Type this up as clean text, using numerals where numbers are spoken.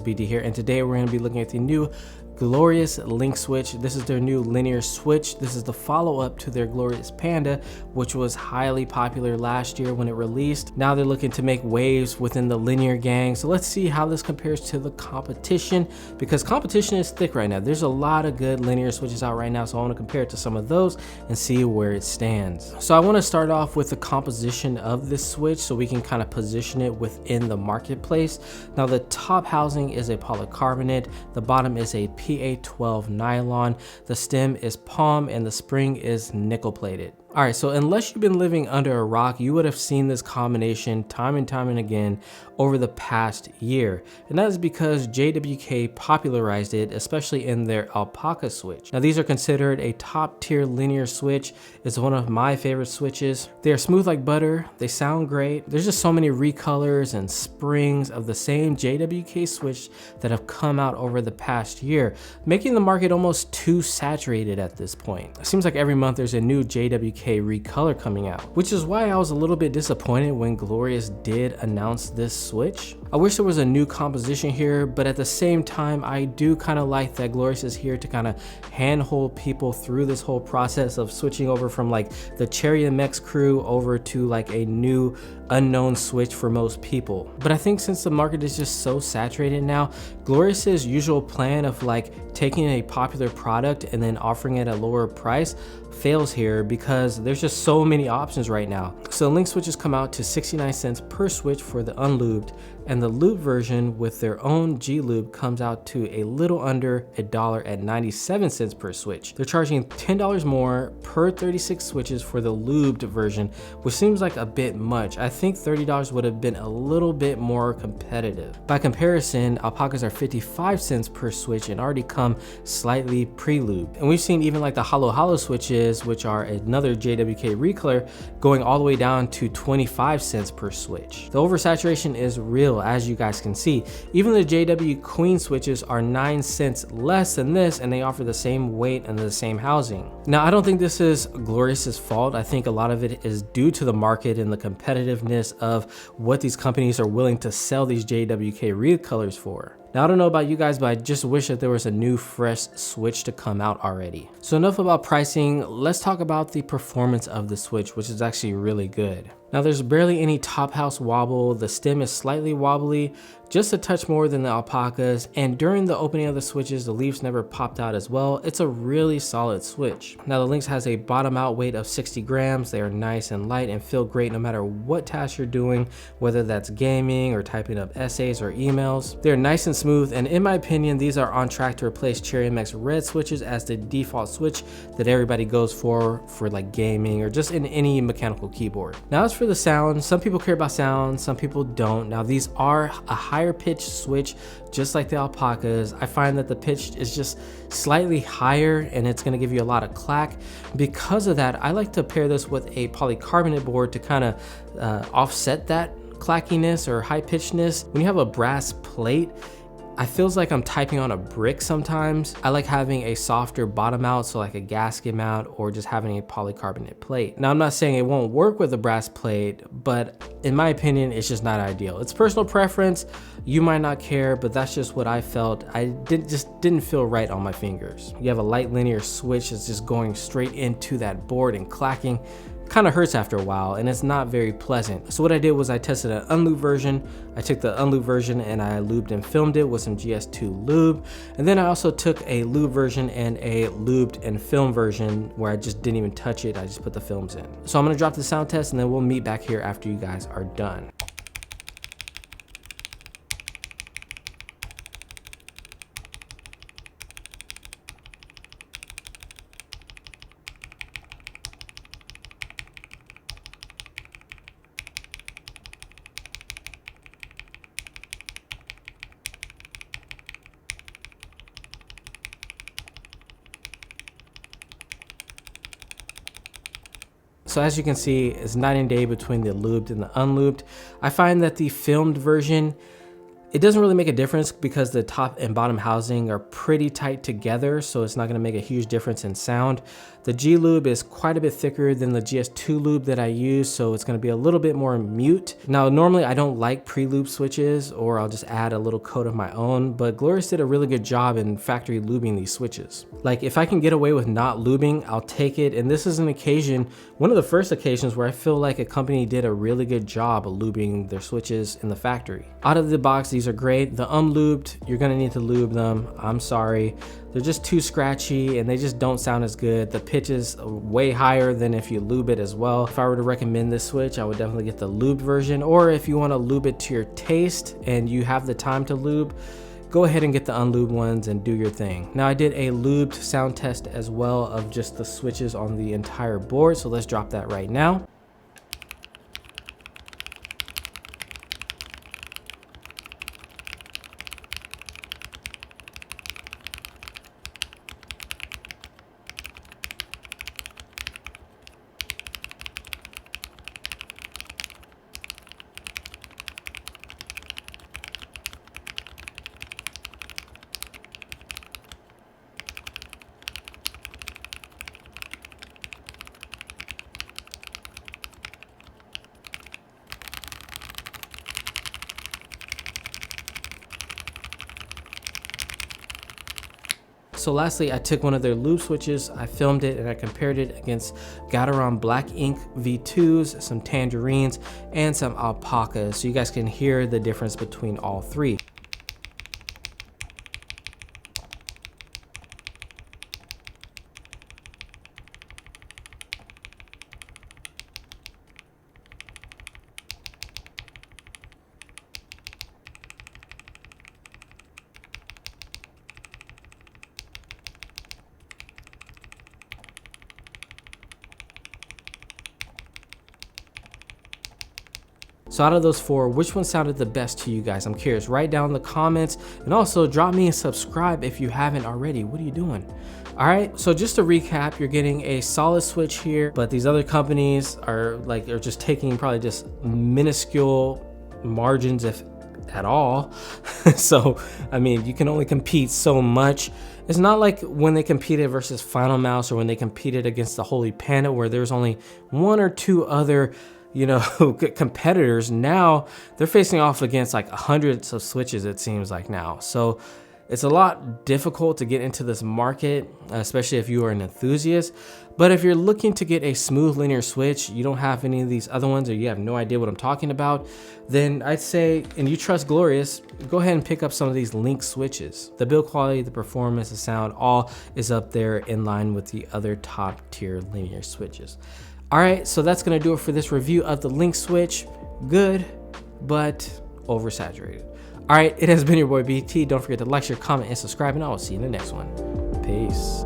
BD here, and today we're going to be looking at the new Glorious Lynx Switch. This is their new linear switch. This is the follow-up to their Glorious Panda, which was highly popular last year when it released. Now they're looking to make waves within the linear gang. So let's see how this compares to the competition, because competition is thick right now. There's a lot of good linear switches out right now, so I want to compare it to some of those and see where it stands. So I want to start off with the composition of this switch so we can kind of position it within the marketplace. Now the top housing is a polycarbonate, the bottom is a PA12 nylon, the stem is palm, and the spring is nickel plated. All right, so unless you've been living under a rock, you would have seen this combination time and again over the past year. And that is because JWK popularized it, especially in their alpaca switch. Now these are considered a top tier linear switch. It's one of my favorite switches. They are smooth like butter. They sound great. There's just so many recolors and springs of the same JWK switch that have come out over the past year, making the market almost too saturated at this point. It seems like every month there's a new JWK recolor coming out, which is why I was a little bit disappointed when Glorious did announce this switch. I wish there was a new composition here, but at the same time, I do kind of like that Glorious is here to kind of handhold people through this whole process of switching over from like the Cherry MX crew over to like a new unknown switch for most people. But I think since the market is just so saturated now, Glorious's usual plan of like taking a popular product and then offering it at a lower price fails here because there's just so many options right now. So Lynx switches come out to 69 cents per switch for the unlubed, and the lube version with their own G lube comes out to a little under $1 at 97 cents per switch. They're charging $10 more per 36 switches for the lubed version, which seems like a bit much. I think $30 would have been a little bit more competitive. By comparison, alpacas are 55 cents per switch and already come slightly pre-lubed. And we've seen even like the hollow switches, which are another JWK recolor, going all the way down to 25 cents per switch. The oversaturation is real, as you guys can see. Even the JW Queen switches are 9 cents less than this, and they offer the same weight and the same housing. Now, I don't think this is Glorious's fault. I think a lot of it is due to the market and the competitiveness of what these companies are willing to sell these JWK recolors for. Now, I don't know about you guys, but I just wish that there was a new fresh switch to come out already. So enough about pricing. Let's talk about the performance of the switch, which is actually really good. Now there's barely any top house wobble. The stem is slightly wobbly, just a touch more than the alpacas, and during the opening of the switches, the leaves never popped out as well. It's a really solid switch. Now the Lynx has a bottom out weight of 60 grams. They are nice and light and feel great no matter what task you're doing, whether that's gaming or typing up essays or emails. They're nice and smooth, and in my opinion, these are on track to replace Cherry MX red switches as the default switch that everybody goes for like gaming or just in any mechanical keyboard. Now as for the sound, some people care about sound, some people don't. Now these are a higher pitch switch, just like the alpacas. I find that the pitch is just slightly higher and it's going to give you a lot of clack. Because of that, I like to pair this with a polycarbonate board to kind of offset that clackiness or high pitchedness. When you have a brass plate, I feels like I'm typing on a brick sometimes. I like having a softer bottom out, so like a gasket mount or just having a polycarbonate plate. Now I'm not saying it won't work with a brass plate, but in my opinion, it's just not ideal. It's personal preference. You might not care, but that's just what I felt. Just didn't feel right on my fingers. You have a light linear switch that's just going straight into that board and clacking. Kind of hurts after a while, and it's not very pleasant. So what I did was I tested an unlubed version. I took the unlubed version and I lubed and filmed it with some GS2 lube. And then I also took a lube version and a lubed and film version where I just didn't even touch it. I just put the films in. So I'm gonna drop the sound test and then we'll meet back here after you guys are done. So as you can see, it's night and day between the lubed and the unlubed. I find that the filmed version It doesn't really make a difference because the top and bottom housing are pretty tight together, so it's not gonna make a huge difference in sound. The G lube is quite a bit thicker than the GS2 lube that I use, so it's gonna be a little bit more mute. Now, normally I don't like pre-lube switches, or I'll just add a little coat of my own, but Glorious did a really good job in factory lubing these switches. Like, if I can get away with not lubing, I'll take it, and this is an occasion, one of the first occasions where I feel like a company did a really good job of lubing their switches in the factory. Out of the box, these are great. The unlubed, you're gonna need to lube them. I'm sorry. They're just too scratchy and they just don't sound as good. The pitch is way higher than if you lube it as well. If I were to recommend this switch, I would definitely get the lubed version, or if you wanna lube it to your taste and you have the time to lube, go ahead and get the unlubed ones and do your thing. Now, I did a lubed sound test as well of just the switches on the entire board, so let's drop that right now. So lastly, I took one of their lube switches, I filmed it, and I compared it against Gateron Black Ink V2s, some Tangerines, and some Alpacas, so you guys can hear the difference between all three. So out of those four, which one sounded the best to you guys? I'm curious. Write down in the comments, and also drop me a subscribe if you haven't already. What are you doing? All right, so just to recap, you're getting a solid switch here, but these other companies are just taking probably just minuscule margins, if at all. So, I mean, you can only compete so much. It's not like when they competed versus Final Mouse or when they competed against the Holy Panda, where there's only one or two other competitors. Now they're facing off against like hundreds of switches, it seems like now. So it's a lot difficult to get into this market, especially if you are an enthusiast. But if you're looking to get a smooth linear switch, you don't have any of these other ones, or you have no idea what I'm talking about, then I'd say, and you trust Glorious, go ahead and pick up some of these Lynx switches. The build quality, the performance, the sound, all is up there in line with the other top tier linear switches. All right, so that's gonna do it for this review of the Lynx Switch. Good, but oversaturated. All right, it has been your boy BT. Don't forget to like, share, comment, and subscribe, and I will see you in the next one. Peace.